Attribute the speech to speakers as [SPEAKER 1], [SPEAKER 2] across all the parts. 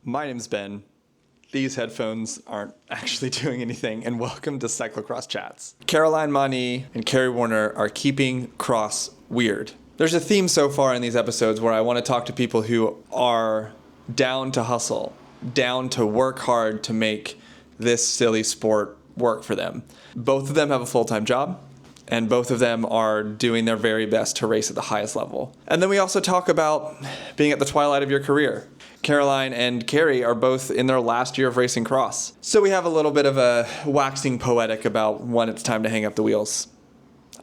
[SPEAKER 1] My name's Ben. These headphones aren't actually doing anything, and welcome to Cyclocross Chats. Caroline Mani and Kerry Werner are keeping cross weird. There's a theme so far in these episodes where I want to talk to people who are down to hustle, down to work hard to make this silly sport work for them. Both of them have a full-time job, and both of them are doing their very best to race at the highest level. And then we also talk about being at the twilight of your career. Caroline and Kerry are both in their last year of racing cross. So we have a little bit of a waxing poetic about when it's time to hang up the wheels.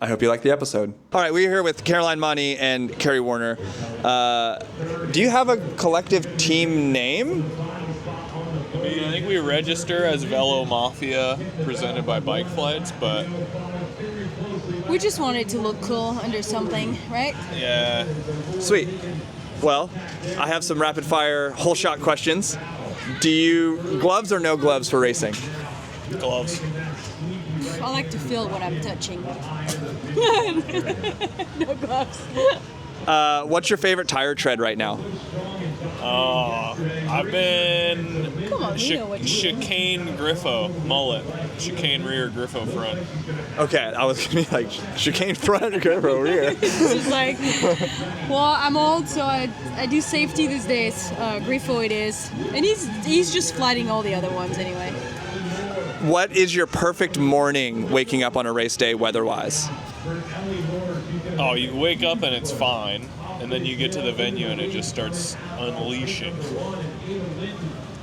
[SPEAKER 1] I hope you like the episode. All right, we're here with Caroline Mani and Kerry Werner. Do you have a collective team name?
[SPEAKER 2] I think we register as Velo Mafia, presented by Bike Flights, but...
[SPEAKER 3] We just wanted to look cool under something, right?
[SPEAKER 2] Yeah.
[SPEAKER 1] Sweet. Well, I have some rapid fire Holeshot questions. Do you gloves or no gloves for racing?
[SPEAKER 2] Gloves.
[SPEAKER 3] I like to feel what I'm touching. No gloves.
[SPEAKER 1] What's your favorite tire tread right now?
[SPEAKER 2] I've been
[SPEAKER 3] Come on, you know what you do.
[SPEAKER 2] chicane Griffo mullet, chicane rear Griffo front.
[SPEAKER 1] Okay, I was gonna be like chicane front or Griffo rear.
[SPEAKER 3] It's just like, well, I'm old, so I do safety these days. Griffo it is, and he's just flatting all the other ones anyway.
[SPEAKER 1] What is your perfect morning waking up on a race day weather-wise?
[SPEAKER 2] Oh, you wake up and it's fine, and then you get to the venue and it just starts unleashing.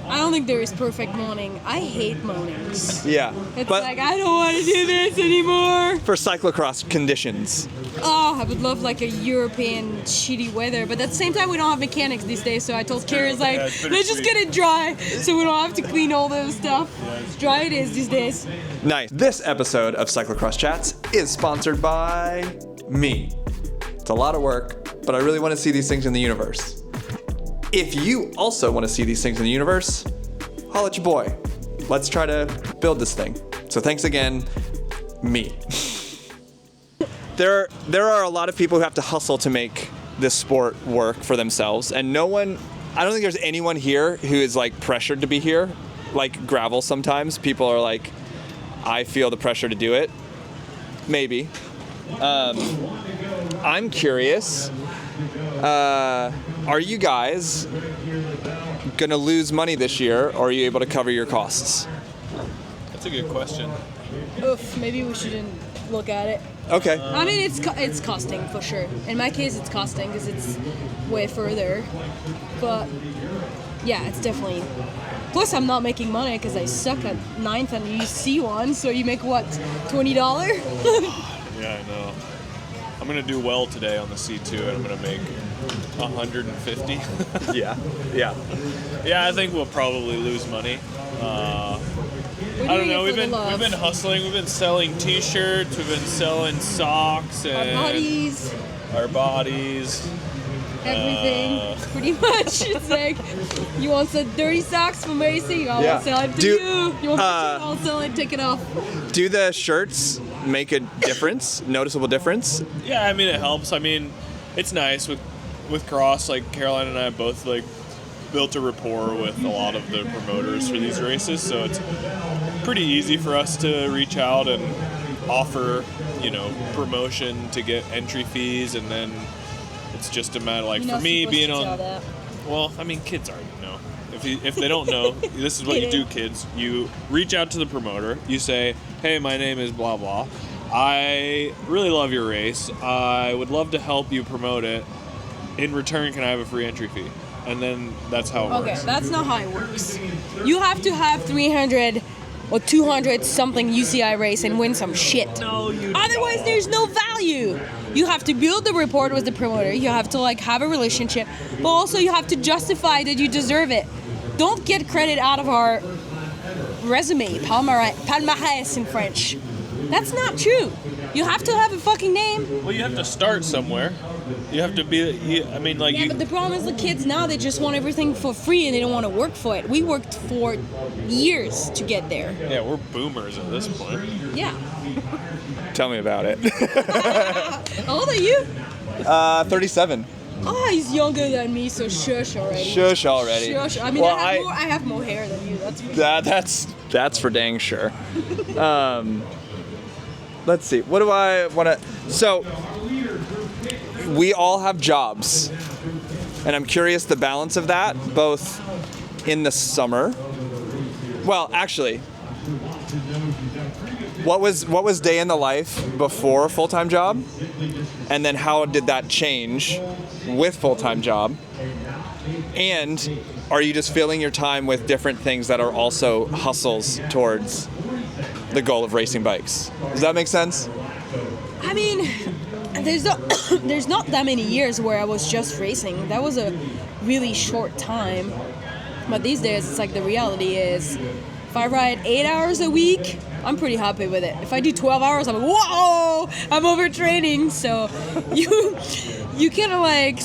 [SPEAKER 3] I don't think there is perfect morning. I hate mornings.
[SPEAKER 1] Yeah,
[SPEAKER 3] It's
[SPEAKER 1] but
[SPEAKER 3] like, I don't want to do this anymore.
[SPEAKER 1] for cyclocross conditions.
[SPEAKER 3] Oh, I would love like a European shitty weather, but at the same time we don't have mechanics these days, so I told Kerry, it's like,
[SPEAKER 2] Yeah, it's
[SPEAKER 3] let's just
[SPEAKER 2] bittersweet.
[SPEAKER 3] get it dry so we don't have to clean all those stuff. Dry it is these days.
[SPEAKER 1] Nice. This episode of Cyclocross Chats is sponsored by me. It's a lot of work, but I really want to see these things in the universe. If you also want to see these things in the universe, holla at your boy. Let's try to build this thing. So thanks again, me. There are a lot of people who have to hustle to make this sport work for themselves, and I don't think there's anyone here who is like pressured to be here. Like gravel sometimes, people are like, I feel the pressure to do it. Maybe. I'm curious, are you guys gonna lose money this year, or are you able to cover your costs?
[SPEAKER 2] That's a good question.
[SPEAKER 3] Oof, maybe we shouldn't look at it.
[SPEAKER 1] Okay.
[SPEAKER 3] I mean, it's costing for sure. In my case, it's costing because it's way further. But yeah, it's definitely. Plus, I'm not making money because I suck at ninth and you see one. So you make what, $20?
[SPEAKER 2] Yeah, I know. I'm gonna do well today on the C2, and I'm gonna make 150.
[SPEAKER 1] Yeah.
[SPEAKER 2] Yeah, I think we'll probably lose money. I don't know. We've been hustling. We've been selling T-shirts. We've been selling socks and
[SPEAKER 3] Our bodies,
[SPEAKER 2] our bodies.
[SPEAKER 3] everything, pretty much. It's like, you want some dirty socks from racing? I'll sell it to you. You want my shirt? I'll sell it. Take it off.
[SPEAKER 1] Do the shirts make a difference? Noticeable difference?
[SPEAKER 2] Yeah, I mean it helps. I mean, it's nice with cross. Like Caroline and I both like built a rapport with a lot of the promoters for these races, so it's pretty easy for us to reach out and offer, promotion to get entry fees, and then it's just a matter like for me being on. Well, I mean, kids already know. If they don't know, this is what you do, kids. You reach out to the promoter. You say, "Hey, my name is blah blah. I really love your race. I would love to help you promote it. In return, can I have a free entry fee?" And then that's how it works.
[SPEAKER 3] Okay, that's not how it works. You have to have 300 or 200 something UCI race and win some shit.
[SPEAKER 2] No, you
[SPEAKER 3] Otherwise, there's no value. You have to build the rapport with the promoter. You have to have a relationship, but also you have to justify that you deserve it. Don't get credit out of our resume, palmarès in French. That's not true. You have to have a fucking name.
[SPEAKER 2] Well, you have to start somewhere. You have to be.
[SPEAKER 3] But the problem is the kids now, they just want everything for free and they don't want to work for it. We worked for years to get there.
[SPEAKER 2] Yeah, we're boomers at this point.
[SPEAKER 3] Yeah.
[SPEAKER 1] Tell me about it.
[SPEAKER 3] How old are you?
[SPEAKER 1] 37.
[SPEAKER 3] Oh, he's younger than me, so shush already.
[SPEAKER 1] Shush already.
[SPEAKER 3] Shush. I mean,
[SPEAKER 1] Well,
[SPEAKER 3] I have more hair than you. That's for sure.
[SPEAKER 1] That's for dang sure. Let's see. What do I want to? So we all have jobs, and I'm curious the balance of that, both in the summer. Well, actually, what was day in the life before a full-time job, and then how did that change with full-time job? And are you just filling your time with different things that are also hustles towards the goal of racing bikes? Does that make sense?
[SPEAKER 3] I mean, there's not that many years where I was just racing. That was a really short time. But these days, it's like the reality is, if I ride 8 hours a week, I'm pretty happy with it. If I do 12 hours, I'm like, whoa, I'm overtraining. So you kind of like,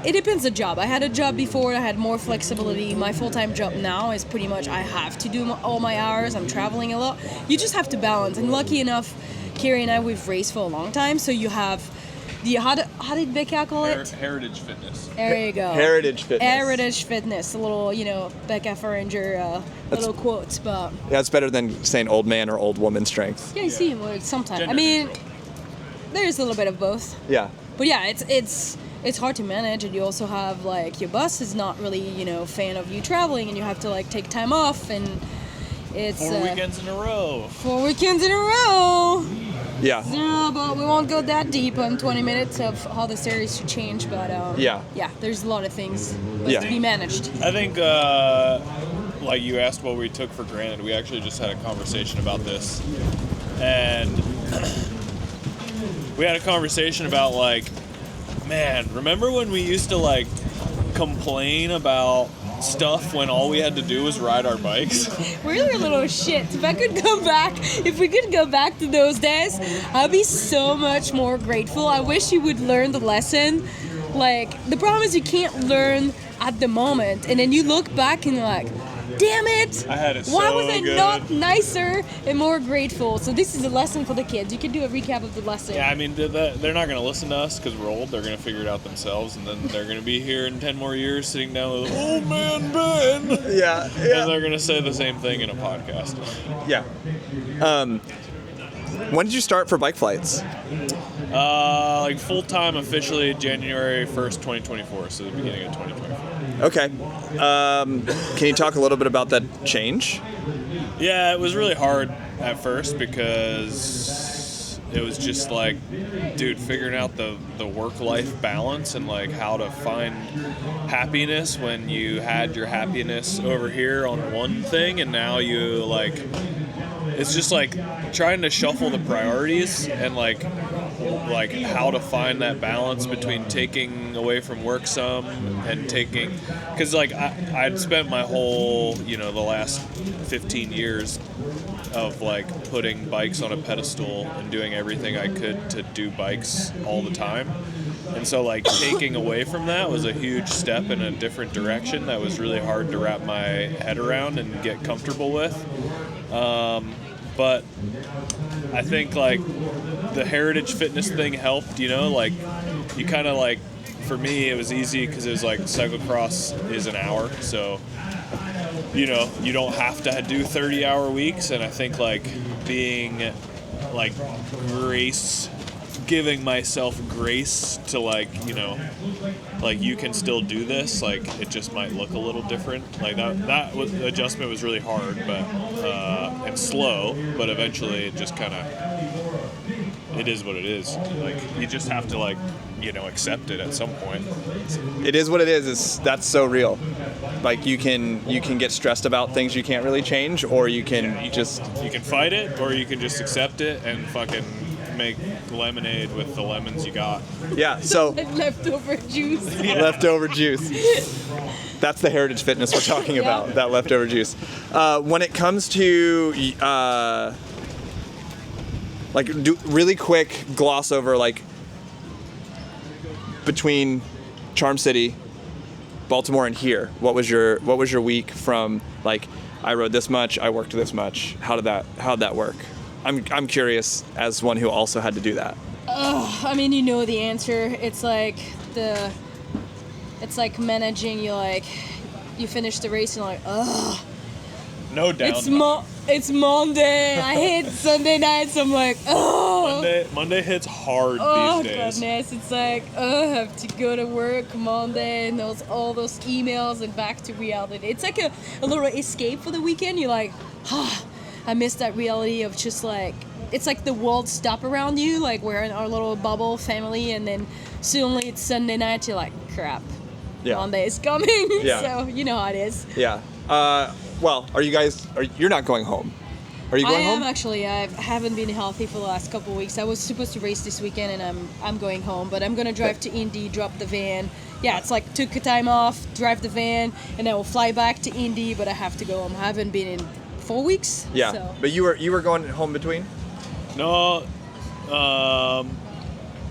[SPEAKER 3] it depends the job. I had a job before, I had more flexibility. My full-time job now is pretty much I have to do all my hours. I'm traveling a lot. You just have to balance. And lucky enough, Kerry and I, we've raced for a long time. So you have how did Becca call it?
[SPEAKER 2] Heritage Fitness.
[SPEAKER 3] There you go.
[SPEAKER 1] Heritage Fitness.
[SPEAKER 3] Heritage Fitness. A little, Becca Feringer little quotes, but
[SPEAKER 1] Yeah, it's better than saying old man or old woman strength.
[SPEAKER 3] yeah, you see him words sometimes.
[SPEAKER 2] Gender
[SPEAKER 3] I mean, there's a little bit of both.
[SPEAKER 1] Yeah.
[SPEAKER 3] But yeah, it's hard to manage, and you also have like your boss is not really fan of you traveling, and you have to like take time off, and it's
[SPEAKER 2] 4 weekends in a row.
[SPEAKER 3] 4 weekends in a row.
[SPEAKER 1] Yeah.
[SPEAKER 3] No, but we won't go that deep on 20 minutes of how the series should change. But yeah, there's a lot of things to be managed.
[SPEAKER 2] I think, like you asked what we took for granted, we actually just had a conversation about this. And we had a conversation about like, man, remember when we used to like complain about stuff when all we had to do was ride our bikes?
[SPEAKER 3] We're a little shit. If we could go back to those days, I'd be so much more grateful. I wish you would learn the lesson. Like, the problem is you can't learn at the moment, and then you look back and you're like, damn it!
[SPEAKER 2] I had it
[SPEAKER 3] Why
[SPEAKER 2] so
[SPEAKER 3] was I
[SPEAKER 2] good.
[SPEAKER 3] not nicer and more grateful? So this is a lesson for the kids. You can do a recap of the lesson.
[SPEAKER 2] Yeah, I mean, they're not going to listen to us because we're old. They're going to figure it out themselves, and then they're going to be here in 10 more years sitting down with, oh man, Ben!
[SPEAKER 1] Yeah.
[SPEAKER 2] And they're going to say the same thing in a podcast.
[SPEAKER 1] Yeah. When did you start for bike flights?
[SPEAKER 2] Like full-time officially January 1st, 2024, so the beginning of 2024.
[SPEAKER 1] Okay. Can you talk a little bit about that change?
[SPEAKER 2] Yeah, it was really hard at first because it was just like, dude, figuring out the work-life balance and like how to find happiness when you had your happiness over here on one thing, and now you like, it's just like trying to shuffle the priorities and like how to find that balance between taking away from work some and taking, because like I'd spent my whole the last 15 years of like putting bikes on a pedestal and doing everything I could to do bikes all the time, and so like taking away from that was a huge step in a different direction that was really hard to wrap my head around and get comfortable with. But I think like the Heritage Fitness thing helped, like you kind of like, for me it was easy because it was like cyclocross is an hour, so you don't have to do 30-hour weeks, and I think like being like giving myself grace to like like you can still do this, like it just might look a little different, like that adjustment was really hard, but and slow, but eventually it just kind of, it is what it is. Like you just have to like accept it at some point.
[SPEAKER 1] It is what it is. That's so real. Like you can get stressed about things you can't really change, or you can
[SPEAKER 2] you can fight it, or you can just accept it and fucking make lemonade with the lemons you got.
[SPEAKER 1] Yeah, so
[SPEAKER 3] leftover juice.
[SPEAKER 1] Leftover juice. That's the Heritage Fitness we're talking about, that leftover juice. When it comes to like do really quick gloss over like between Charm City, Baltimore, and here, what was your week from like I rode this much, I worked this much? How'd that work? I'm curious as one who also had to do that.
[SPEAKER 3] I mean, the answer. It's like it's like managing. You finish the race and you're like, ugh.
[SPEAKER 2] No doubt.
[SPEAKER 3] It's Monday. I hate Sunday nights. I'm like, oh.
[SPEAKER 2] Monday hits hard
[SPEAKER 3] Oh
[SPEAKER 2] these days.
[SPEAKER 3] goodness! It's like, oh, I have to go to work Monday and all those emails and back to reality. It's like a little escape for the weekend. You're like, I miss that reality of just like, it's like the world stop around you. Like we're in our little bubble family, and then suddenly it's Sunday night. You're like, crap.
[SPEAKER 1] Yeah.
[SPEAKER 3] Monday is coming.
[SPEAKER 1] Yeah.
[SPEAKER 3] So you know how it is.
[SPEAKER 1] Yeah. Well, you're not going home? Are you going home?
[SPEAKER 3] I am actually. I haven't been healthy for the last couple of weeks. I was supposed to race this weekend, and I'm going home. But I'm gonna drive to Indy, drop the van. Yeah, it's like took a time off, drive the van, and then we'll fly back to Indy. But I have to go home. I haven't been in 4 weeks.
[SPEAKER 1] Yeah.
[SPEAKER 3] So.
[SPEAKER 1] But you were going home between?
[SPEAKER 2] No,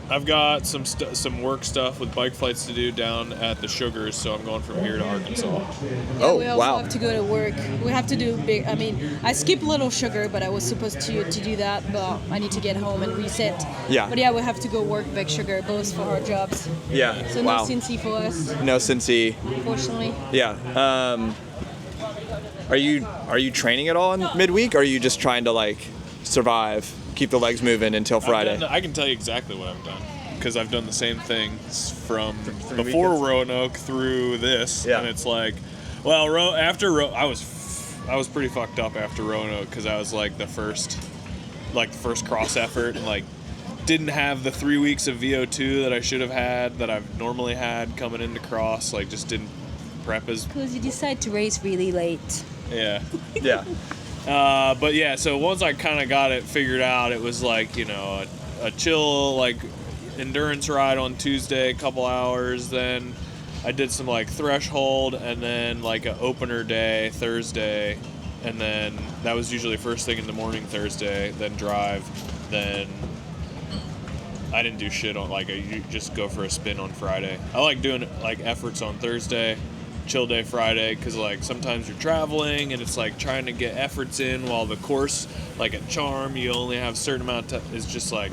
[SPEAKER 2] I've got some work stuff with bike flights to do down at the Sugars, so I'm going from here to Arkansas.
[SPEAKER 1] Oh,
[SPEAKER 3] we also
[SPEAKER 1] wow.
[SPEAKER 3] have to go to work. We have to do big. I mean, I skipped Little Sugar, but I was supposed to do that. But I need to get home and reset.
[SPEAKER 1] Yeah.
[SPEAKER 3] But yeah, we have to go work Big Sugar, both for our jobs.
[SPEAKER 1] Yeah.
[SPEAKER 3] So
[SPEAKER 1] wow.
[SPEAKER 3] no Cincy for us,
[SPEAKER 1] No Cincy.
[SPEAKER 3] fortunately.
[SPEAKER 1] Yeah. Are you training at all in midweek, or are you just trying to like survive, keep the legs moving until Friday?
[SPEAKER 2] I can tell you exactly what I've done, because I've done the same things from
[SPEAKER 1] three
[SPEAKER 2] before
[SPEAKER 1] weekends?
[SPEAKER 2] Roanoke through this,
[SPEAKER 1] Yeah.
[SPEAKER 2] and it's like, well, I was pretty fucked up after Roanoke, because I was like the first cross effort, and like didn't have the 3 weeks of VO2 that I should have had, that I've normally had coming into cross, like just didn't prep as,
[SPEAKER 3] Because you decide to race really late.
[SPEAKER 2] yeah.
[SPEAKER 1] Yeah.
[SPEAKER 2] But yeah, so once I kind of got it figured out, it was like, a chill, like, endurance ride on Tuesday, a couple hours. Then I did some, like, threshold, and then, like, an opener day, Thursday. And then that was usually first thing in the morning Thursday, then drive. Then I didn't do shit on, like, you just go for a spin on Friday. I like doing, like, efforts on Thursday, chill day Friday, because like sometimes you're traveling and it's like trying to get efforts in while the course, like at Charm, you only have a certain amount of it's just like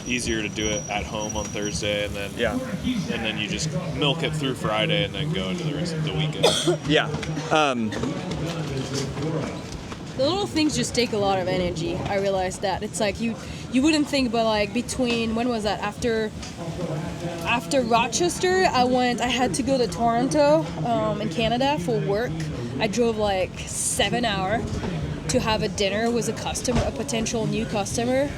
[SPEAKER 2] easier to do it at home on Thursday, and then and then you just milk it through Friday and then go into the rest of the weekend.
[SPEAKER 1] Yeah.
[SPEAKER 3] The little things just take a lot of energy. I realized that. It's like you wouldn't think, but like between, when was that? After Rochester, I had to go to Toronto in Canada for work. I drove like 7 hours to have a dinner with a potential new customer.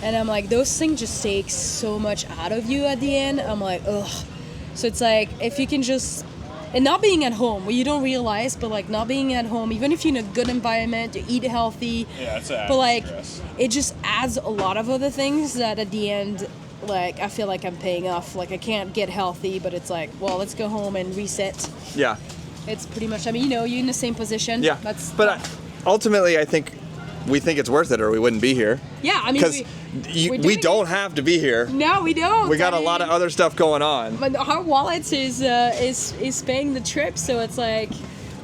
[SPEAKER 3] And I'm like, those things just take so much out of you at the end. I'm like, ugh. So it's like, if you can just, and not being at home, well, you don't realize, but like not being at home, even if you're in a good environment, you eat healthy.
[SPEAKER 2] Yeah, it's added
[SPEAKER 3] but like,
[SPEAKER 2] stress.
[SPEAKER 3] it just adds a lot of other things that at the end, like, I feel like I'm paying off. Like, I can't get healthy, but it's like, well, let's go home and reset.
[SPEAKER 1] Yeah.
[SPEAKER 3] It's pretty much, I mean, you're in the same position.
[SPEAKER 1] Yeah. But ultimately, I think we think it's worth it, or we wouldn't be here.
[SPEAKER 3] Yeah, I mean,
[SPEAKER 1] Because we don't have to be here.
[SPEAKER 3] No, we don't.
[SPEAKER 1] We got
[SPEAKER 3] I
[SPEAKER 1] a lot of
[SPEAKER 3] mean,
[SPEAKER 1] other stuff going on.
[SPEAKER 3] But our wallets is paying the trip, so it's like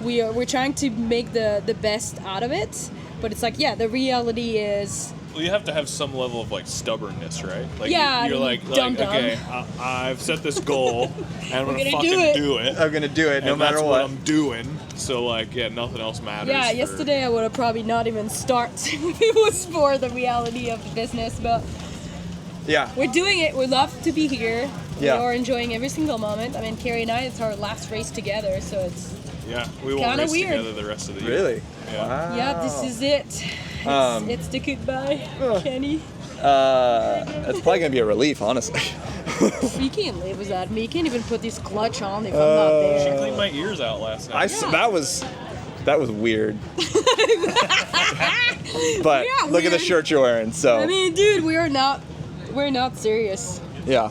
[SPEAKER 3] we're trying to make the best out of it. But it's like, yeah, the reality is,
[SPEAKER 2] Well, you have to have some level of like stubbornness, right? Like
[SPEAKER 3] Yeah,
[SPEAKER 2] you're
[SPEAKER 3] I mean,
[SPEAKER 2] like
[SPEAKER 3] dumb.
[SPEAKER 2] okay, I've set this goal, and I'm gonna
[SPEAKER 3] gonna
[SPEAKER 2] fucking
[SPEAKER 3] do
[SPEAKER 2] do it.
[SPEAKER 1] I'm gonna do it no
[SPEAKER 2] And
[SPEAKER 1] matter
[SPEAKER 2] that's
[SPEAKER 1] what.
[SPEAKER 2] I'm doing. So like, yeah, nothing else matters.
[SPEAKER 3] yeah,
[SPEAKER 2] for-
[SPEAKER 3] yesterday I would have probably not even started if it was for the reality of the business. But
[SPEAKER 1] Yeah.
[SPEAKER 3] we're doing it. We love to be here.
[SPEAKER 1] Yeah.
[SPEAKER 3] We are enjoying every single moment. I mean, Kerry and I, it's our last race together, so it's
[SPEAKER 2] Yeah, we won't
[SPEAKER 3] Kinda
[SPEAKER 2] race
[SPEAKER 3] weird.
[SPEAKER 2] together the rest of the year.
[SPEAKER 1] Really?
[SPEAKER 2] Yeah.
[SPEAKER 1] Wow.
[SPEAKER 3] yeah, this is it. It's the goodbye, Kenny.
[SPEAKER 1] It's probably gonna be a relief, honestly.
[SPEAKER 3] You can't live without me. You can't even put this clutch on if I'm not there.
[SPEAKER 2] I cleaned my ears out last night.
[SPEAKER 1] That was weird. But
[SPEAKER 3] Yeah,
[SPEAKER 1] look at the
[SPEAKER 3] weird.
[SPEAKER 1] shirt you're wearing. So
[SPEAKER 3] I mean, dude, we're not serious.
[SPEAKER 1] yeah.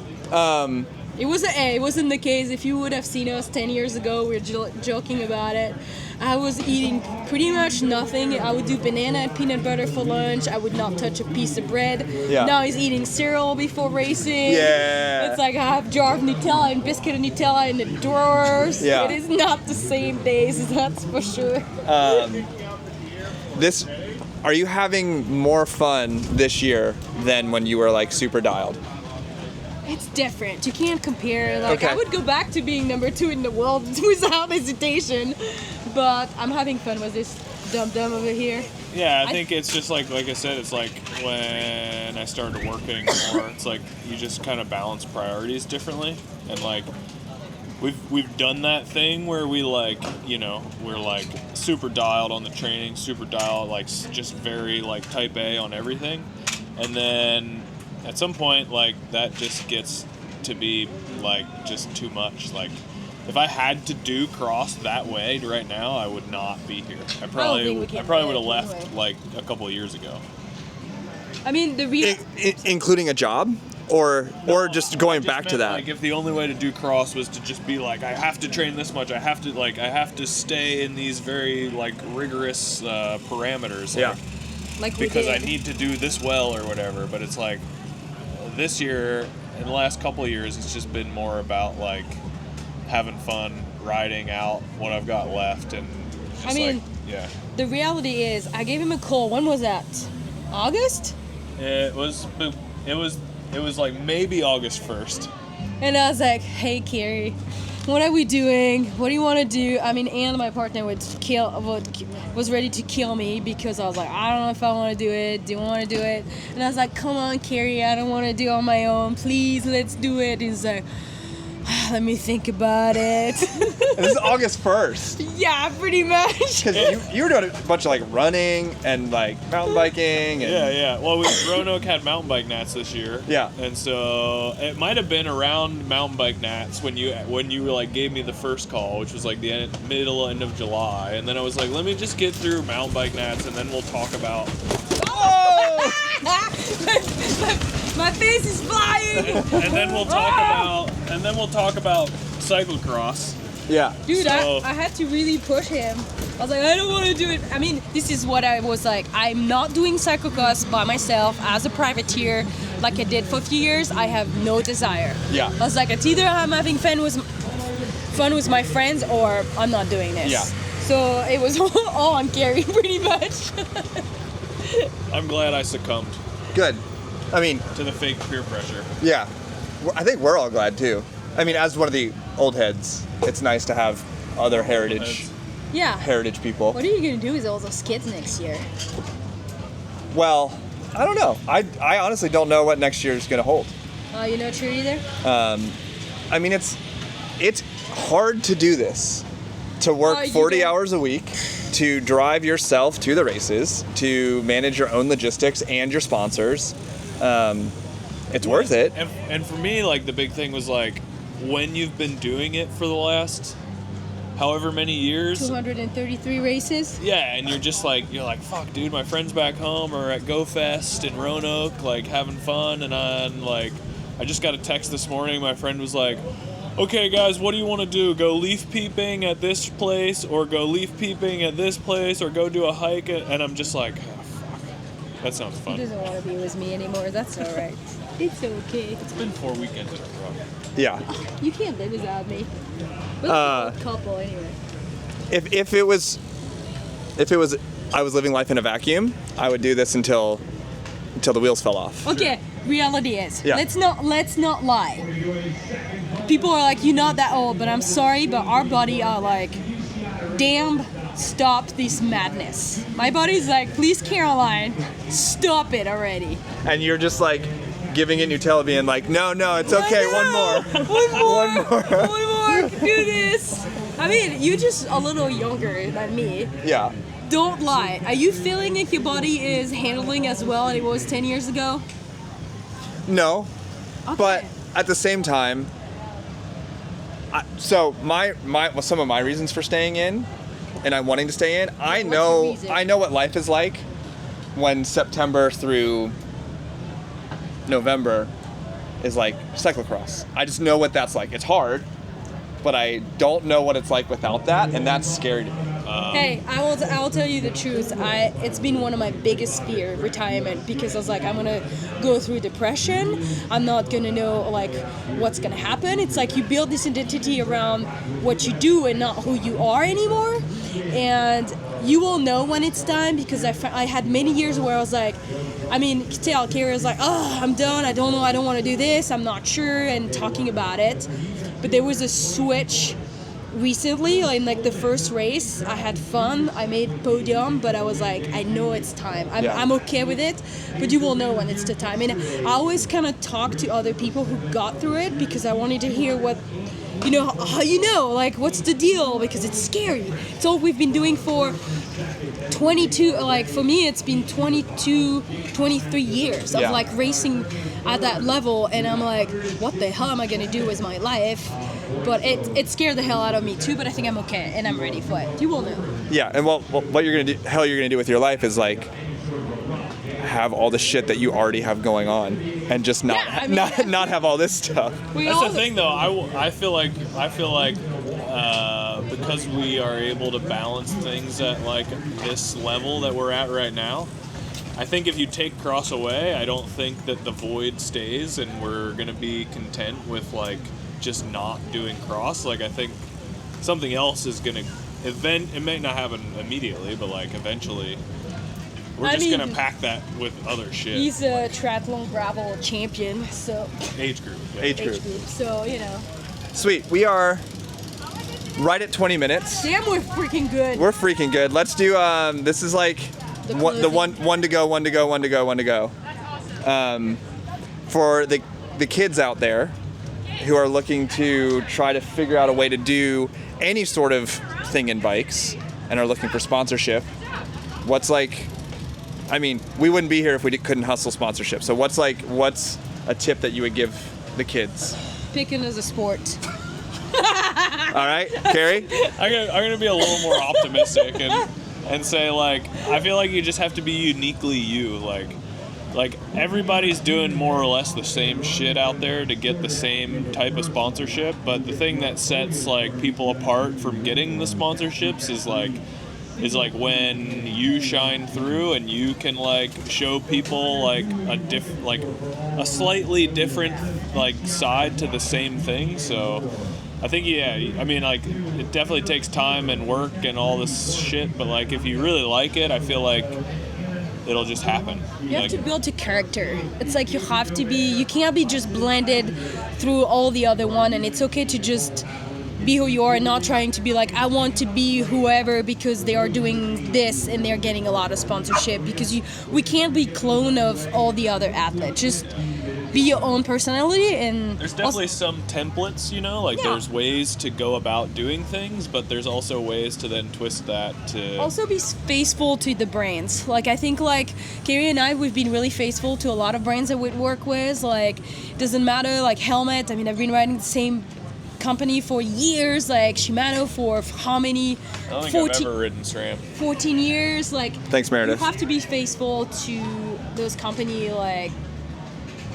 [SPEAKER 3] It wasn't the case. If you would have seen us 10 years ago, we were joking about it. I was eating pretty much nothing. I would do banana and peanut butter for lunch. I would not touch a piece of bread.
[SPEAKER 1] Yeah.
[SPEAKER 3] Now he's eating cereal before racing.
[SPEAKER 1] Yeah.
[SPEAKER 3] It's like I have jar of Nutella and biscuit of Nutella in the drawers.
[SPEAKER 1] Yeah.
[SPEAKER 3] It is not the same days, that's for sure.
[SPEAKER 1] Are you having more fun this year than when you were like super dialed?
[SPEAKER 3] It's different. You can't compare. Like,
[SPEAKER 1] Okay.
[SPEAKER 3] I would go back to being number 2 in the world without hesitation. But I'm having fun with this dum-dum over here.
[SPEAKER 2] Yeah, I think it's just like I said, it's like when I started working more, it's like you just kind of balance priorities differently. And like we've done that thing where we like, you know, we're like super dialed on the training, super dialed, like just very like type A on everything. And then at some point, like that just gets to be like just too much. Like if I had to do cross that way right now, I would not be here. I probably would have left like a couple of years ago.
[SPEAKER 3] I mean, the real...
[SPEAKER 1] Including a job? Or just going back to that?
[SPEAKER 2] Like if the only way to do cross was to just be like, I have to train this much, I have to stay in these very like rigorous parameters.
[SPEAKER 1] Yeah.
[SPEAKER 3] Like
[SPEAKER 2] because I need to do this well or whatever. But it's like this year, in the last couple of years, it's just been more about like having fun, riding out what I've got left, and just yeah.
[SPEAKER 3] The reality is, I gave him a call. When was that? August?
[SPEAKER 2] It was like maybe August 1st.
[SPEAKER 3] And I was like, hey, Kerry, what are we doing? What do you want to do? I mean, and my partner was ready to kill me because I was like, I don't know if I want to do it. Do you want to do it? And I was like, come on, Kerry, I don't want to do it on my own. Please, let's do it. And he's like, let me think about it.
[SPEAKER 1] And this is August 1st.
[SPEAKER 3] Yeah, pretty much.
[SPEAKER 1] Because you were doing a bunch of like running and like mountain biking. And...
[SPEAKER 2] Yeah. Well, Roanoke had mountain bike nats this year.
[SPEAKER 1] Yeah.
[SPEAKER 2] And so it might have been around mountain bike nats when you like gave me the first call, which was like the end of July. And then I was like, let me just get through mountain bike nats, and then we'll talk about.
[SPEAKER 1] Oh!
[SPEAKER 3] My face is flying.
[SPEAKER 2] And then we'll talk about cyclocross.
[SPEAKER 1] Yeah.
[SPEAKER 3] Dude,
[SPEAKER 2] So-
[SPEAKER 3] I had to really push him. I was like, I don't want to do it. I mean, this is what I was like. I'm not doing cyclocross by myself as a privateer like I did for a few years. I have no desire.
[SPEAKER 1] Yeah.
[SPEAKER 3] I was like, it's either I'm having fun with my friends or I'm not doing this.
[SPEAKER 1] Yeah.
[SPEAKER 3] So it was all on Kerry, pretty much.
[SPEAKER 2] I'm glad I succumbed
[SPEAKER 1] Good. I mean,
[SPEAKER 2] to the fake peer pressure.
[SPEAKER 1] yeah. I think we're all glad too. I mean, as one of the old heads, it's nice to have other heritage
[SPEAKER 3] Yeah.
[SPEAKER 1] people.
[SPEAKER 3] What are you going to do with all those kids next year?
[SPEAKER 1] Well, I don't know. I honestly don't know what next year is going to hold.
[SPEAKER 3] You're not sure either?
[SPEAKER 1] I mean, it's hard to do this, to work
[SPEAKER 3] you
[SPEAKER 1] 40
[SPEAKER 3] don't-
[SPEAKER 1] hours a week, to drive yourself to the races, to manage your own logistics and your sponsors. It's worth it.
[SPEAKER 2] And for me, like the big thing was like when you've been doing it for the last however many years.
[SPEAKER 3] 233 races?
[SPEAKER 2] Yeah, and you're like, fuck, dude, my friends back home are at GoFest in Roanoke, like having fun, and I'm like, I just got a text this morning. My friend was like, okay, guys, what do you want to do? Go leaf peeping at this place, or go leaf peeping at this place, or go do a hike? And I'm just like, oh, fuck, that sounds
[SPEAKER 3] He
[SPEAKER 2] fun.
[SPEAKER 3] doesn't want to be with me anymore. That's all right. It's okay.
[SPEAKER 2] It's been 4 weekends in a row.
[SPEAKER 1] Yeah.
[SPEAKER 3] You can't live without me. We're a couple anyway.
[SPEAKER 1] If it was I was living life in a vacuum, I would do this until the wheels fell off.
[SPEAKER 3] Okay, reality is.
[SPEAKER 1] Yeah.
[SPEAKER 3] Let's not lie. People are like, you're not that old, but I'm sorry, but our body are like, damn, stop this madness. My body's like, please, Caroline, stop it already.
[SPEAKER 1] And you're just like giving it Nutella, being like, no, it's okay, one more.
[SPEAKER 3] One more, do this. I mean, you're just a little younger than me.
[SPEAKER 1] Yeah.
[SPEAKER 3] Don't lie. Are you feeling like your body is handling as well as it was 10 years ago?
[SPEAKER 1] No.
[SPEAKER 3] Okay.
[SPEAKER 1] But at the same time, so some of my reasons for staying in, and I'm wanting to stay in, I
[SPEAKER 3] What's your reason?
[SPEAKER 1] know what life is like when September through November is like cyclocross. I just know what that's like. It's hard, but I don't know what it's like without that, and that's scary to me.
[SPEAKER 3] Hey, I will tell you the truth. It's been one of my biggest fear, retirement, because I was like, I'm gonna go through depression. I'm not gonna know like what's gonna happen. It's like you build this identity around what you do and not who you are anymore. and you will know when it's time, because I had many years where I was like, I mean, tell Kerry was like, oh, I'm done, I don't know, I don't want to do this, I'm not sure, and talking about it. But there was a switch recently, in like the first race. I had fun, I made podium, but I was like, I know it's time. I'm okay with it, but you will know when it's the time. And I always kind of talk to other people who got through it, because I wanted to hear what, how like, what's the deal, because it's scary. It's all we've been doing for 22, like for me it's been 22, 23 years of like racing at that level, and I'm like, what the hell am I gonna do with my life? But it scared the hell out of me too, but I think I'm okay and I'm ready for it. You will know.
[SPEAKER 1] Yeah, and what you're gonna do with your life is like have all the shit that you already have going on, and just not have all this stuff.
[SPEAKER 2] That's the thing, though. I feel like because we are able to balance things at like this level that we're at right now, I think if you take cross away, I don't think that the void stays, and we're gonna be content with like just not doing cross. Like, I think something else is gonna it may not happen immediately, but like eventually we're just gonna pack that with other shit.
[SPEAKER 3] He's a triathlon gravel champion, so
[SPEAKER 2] age group.
[SPEAKER 3] So
[SPEAKER 1] Sweet. We are right at 20 minutes.
[SPEAKER 3] Damn, we're freaking good.
[SPEAKER 1] We're freaking good. Let's do this is like the one to go. For the kids out there who are looking to try to figure out a way to do any sort of thing in bikes and are looking for sponsorship, what's I mean, we wouldn't be here if we couldn't hustle sponsorship. So what's a tip that you would give the kids?
[SPEAKER 3] Picking as a sport.
[SPEAKER 1] All right, Kerry?
[SPEAKER 2] I'm gonna be a little more optimistic and say, like, I feel like you just have to be uniquely you. Like everybody's doing more or less the same shit out there to get the same type of sponsorship, but the thing that sets like people apart from getting the sponsorships is like when you shine through and you can like show people like a slightly different like side to the same thing. So I think, I mean, like, it definitely takes time and work and all this shit, but like if you really like it, I feel like it'll just happen.
[SPEAKER 3] You have to build a character. It's like you can't be just blended through all the other one, and it's okay to just be who you are and not trying to be like, I want to be whoever because they are doing this and they're getting a lot of sponsorship, because we can't be clone of all the other athletes. Just be your own personality. And
[SPEAKER 2] there's definitely some templates, there's ways to go about doing things, but there's also ways to then twist that to
[SPEAKER 3] also be faithful to the brands. Like, I think like Kerry and I, we've been really faithful to a lot of brands that we work with. Like, doesn't matter, like Helmet, I mean, I've been riding the same company for years, like Shimano for how many?
[SPEAKER 2] I don't think I've ever ridden SRAM.
[SPEAKER 3] 14 years. Like,
[SPEAKER 1] thanks, Meredith.
[SPEAKER 3] You have to be faithful to those company like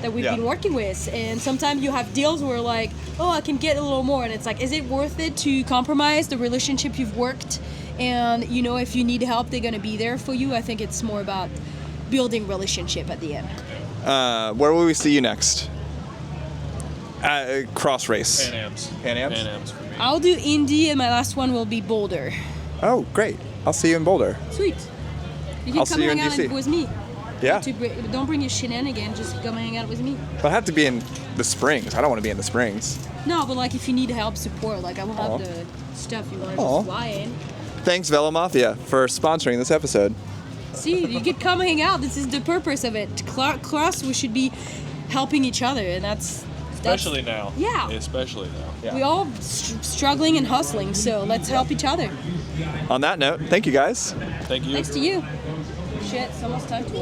[SPEAKER 3] that we've been working with, and sometimes you have deals where like, oh, I can get a little more, and it's like, is it worth it to compromise the relationship you've worked? And if you need help, they're gonna be there for you. I think it's more about building relationship at the end.
[SPEAKER 1] Where will we see you next? Cross race.
[SPEAKER 2] Pan Ams for me.
[SPEAKER 3] I'll do Indy, and my last one will be Boulder.
[SPEAKER 1] Oh, great. I'll see you in Boulder.
[SPEAKER 3] Sweet. You can come hang out with me.
[SPEAKER 1] Yeah.
[SPEAKER 3] Don't bring your shenanigans, just come hang out with me.
[SPEAKER 1] But I have to be in the Springs. I don't want to be in the Springs.
[SPEAKER 3] No, but like if you need help, support, like I will have the stuff you want to just fly in.
[SPEAKER 1] Thanks, Velo Mafia, for sponsoring this episode.
[SPEAKER 3] See, you could come hang out. This is the purpose of it. Cross, we should be helping each other, and that's
[SPEAKER 2] especially now.
[SPEAKER 3] Yeah.
[SPEAKER 2] Especially now.
[SPEAKER 1] Yeah.
[SPEAKER 3] We all struggling and hustling, so let's help each other.
[SPEAKER 1] On that note, thank you guys.
[SPEAKER 2] Thank you.
[SPEAKER 3] Thanks to you. Shit, it's almost time to